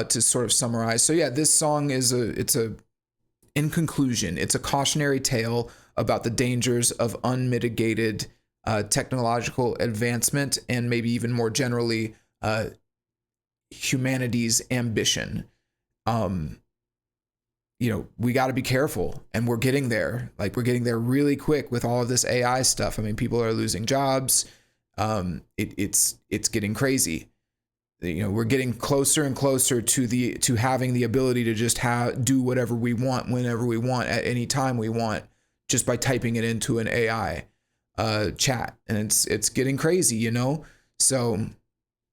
to sort of summarize. So yeah, this song is in conclusion, it's a cautionary tale about the dangers of unmitigated technological advancement and maybe even more generally, humanity's ambition. Um, we got to be careful, and we're getting there. Like, we're getting there really quick with all of this AI stuff. I mean, people are losing jobs. It's getting crazy. We're getting closer and closer to having the ability to just do whatever we want, whenever we want, at any time we want, just by typing it into an AI chat, and it's getting crazy. So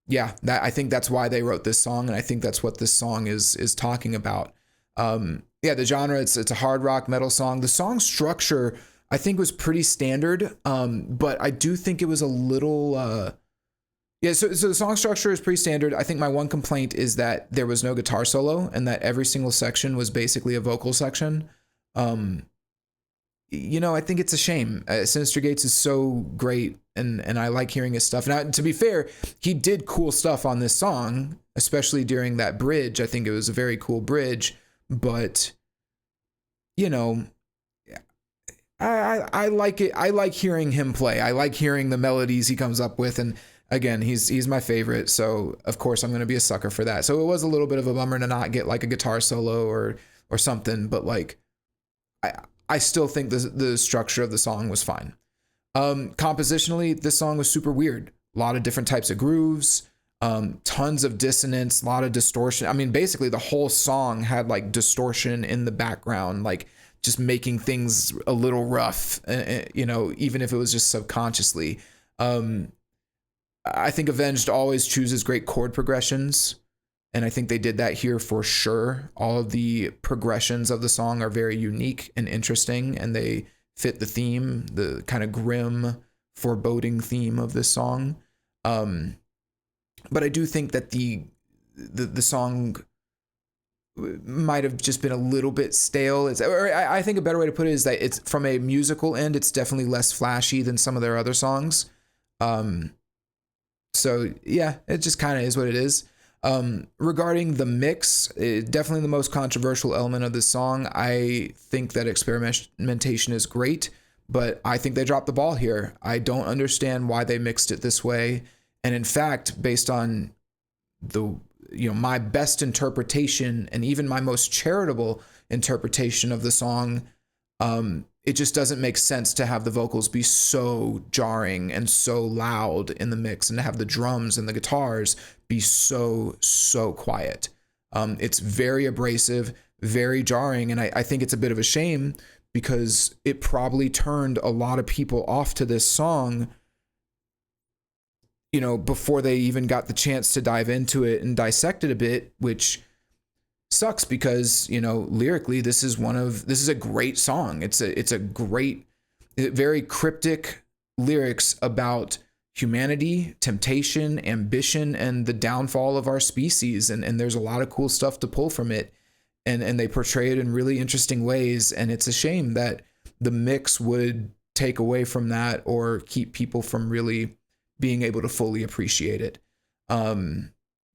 yeah, I think that's why they wrote this song, and I think that's what this song is talking about. Yeah, the genre, it's a hard rock metal song. The song structure, I think, was pretty standard, but I do think it was a little so the song structure is pretty standard. I think my one complaint is that there was no guitar solo, and that every single section was basically a vocal section. I think it's a shame. Sinister Gates is so great, and I like hearing his stuff. Now, to be fair, he did cool stuff on this song, especially during that bridge. I think it was a very cool bridge, but I like it. I like hearing him play. I like hearing the melodies he comes up with, and again, he's my favorite, so of course I'm going to be a sucker for that. So it was a little bit of a bummer to not get like a guitar solo or something, but like I still think the structure of the song was fine. Compositionally, this song was super weird. A lot of different types of grooves, tons of dissonance, a lot of distortion. I mean, basically the whole song had like distortion in the background, like just making things a little rough, even if it was just subconsciously. I think Avenged always chooses great chord progressions, and I think they did that here for sure. All of the progressions of the song are very unique and interesting, and they fit the theme, the kind of grim, foreboding theme of this song. But I do think that the song might have just been a little bit stale. I think a better way to put it is that it's, from a musical end, it's definitely less flashy than some of their other songs. So yeah, it just kind of is what it is. Regarding the mix, definitely the most controversial element of this song. I think that experimentation is great, but I think they dropped the ball here. I don't understand why they mixed it this way. And in fact, based on my best interpretation and even my most charitable interpretation of the song, it just doesn't make sense to have the vocals be so jarring and so loud in the mix, and to have the drums and the guitars be so quiet. It's very abrasive, very jarring, and I think it's a bit of a shame, because it probably turned a lot of people off to this song, before they even got the chance to dive into it and dissect it a bit, which sucks, because lyrically this is a great song. It's a great, very cryptic lyrics about humanity, temptation, ambition, and the downfall of our species, and there's a lot of cool stuff to pull from it, and they portray it in really interesting ways, and it's a shame that the mix would take away from that or keep people from really being able to fully appreciate it.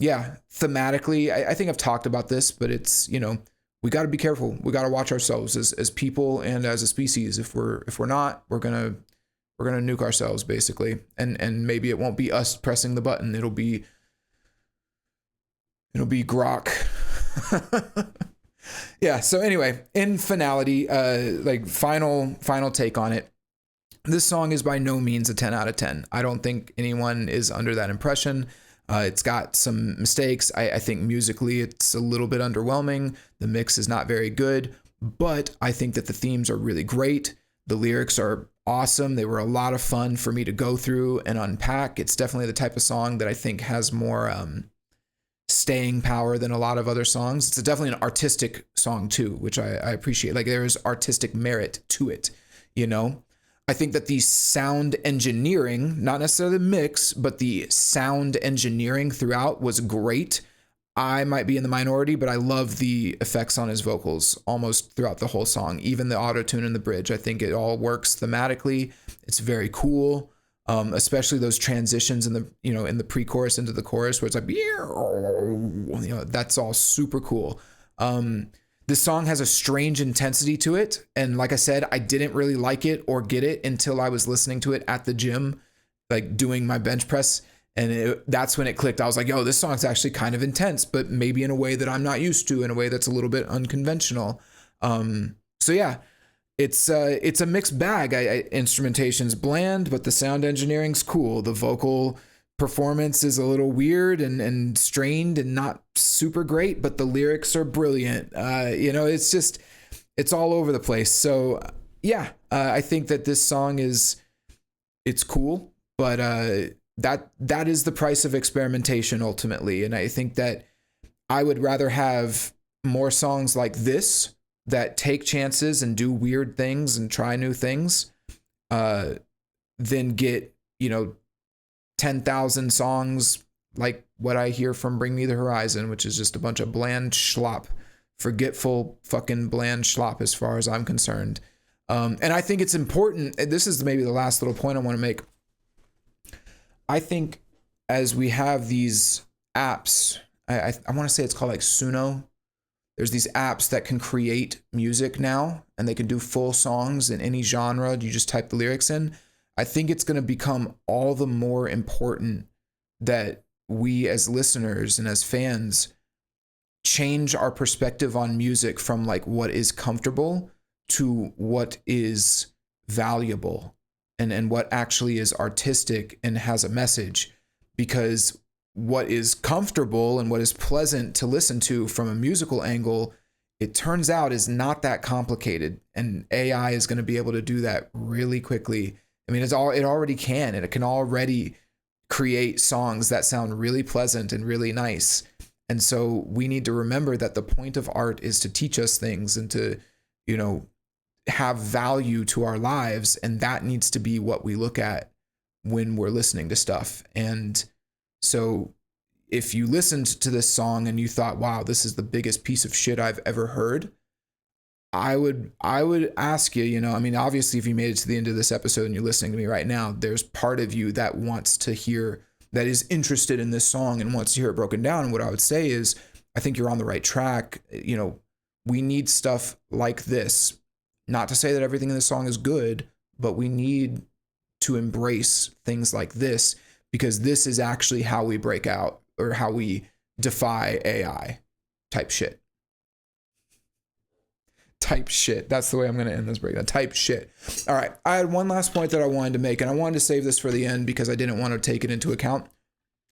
Yeah, thematically, I think I've talked about this, but it's, we got to be careful. We got to watch ourselves as people and as a species. If we're not, we're gonna nuke ourselves, basically. And maybe it won't be us pressing the button. It'll be Grok. Yeah. So anyway, in finality, like final take on it. This song is by no means a 10 out of 10. I don't think anyone is under that impression. It's got some mistakes. I think musically it's a little bit underwhelming. The mix is not very good, but I think that the themes are really great. The lyrics are awesome. They were a lot of fun for me to go through and unpack. It's definitely the type of song that I think has more staying power than a lot of other songs. It's definitely an artistic song too, which I appreciate. Like, there is artistic merit to it, I think that the sound engineering, not necessarily the mix, but the sound engineering throughout was great. I might be in the minority, but I love the effects on his vocals almost throughout the whole song, even the auto-tune in the bridge. I think it all works thematically. It's very cool. especially those transitions in the, you know, in the pre-chorus into the chorus where it's like, you know, that's all super cool. This song has a strange intensity to it. And like I said, I didn't really like it or get it until I was listening to it at the gym, like doing my bench press. And that's when it clicked. I was like, yo, this song's actually kind of intense, but maybe in a way that I'm not used to, in a way that's a little bit unconventional. So yeah, it's a mixed bag. Instrumentation's bland, but the sound engineering's cool. The vocal performance is a little weird and strained and not super great, but the lyrics are brilliant. You know, it's all over the place. So yeah, I think that this song it's cool, but that is the price of experimentation ultimately. And I think that I would rather have more songs like this that take chances and do weird things and try new things, than get, you know, 10,000 songs like what I hear from Bring Me the Horizon, which is just a bunch of bland schlop, forgetful fucking bland schlop as far as I'm concerned. And I think it's important. This is maybe the last little point I want to make. I think as we have these apps, I want to say it's called like Suno. There's these apps that can create music now, and they can do full songs in any genre. You just type the lyrics in. I think it's going to become all the more important that we as listeners and as fans change our perspective on music from like what is comfortable to what is valuable and what actually is artistic and has a message. Because what is comfortable and what is pleasant to listen to from a musical angle, it turns out is not that complicated. And AI is going to be able to do that really quickly. I mean, it already can, and it can already create songs that sound really pleasant and really nice. And so we need to remember that the point of art is to teach us things and to, you know, have value to our lives. And that needs to be what we look at when we're listening to stuff. And so if you listened to this song and you thought, wow, this is the biggest piece of shit I've ever heard, I would ask you, you know, I mean, obviously if you made it to the end of this episode and you're listening to me right now, there's part of you that wants to hear, that is interested in this song and wants to hear it broken down. And what I would say is, I think you're on the right track. You know, we need stuff like this. Not to say that everything in this song is good, but we need to embrace things like this, because this is actually how we break out, or how we defy AI type shit. Type shit. That's the way I'm going to end this breakdown. Type shit. All right. I had one last point that I wanted to make, and I wanted to save this for the end because I didn't want to take it into account.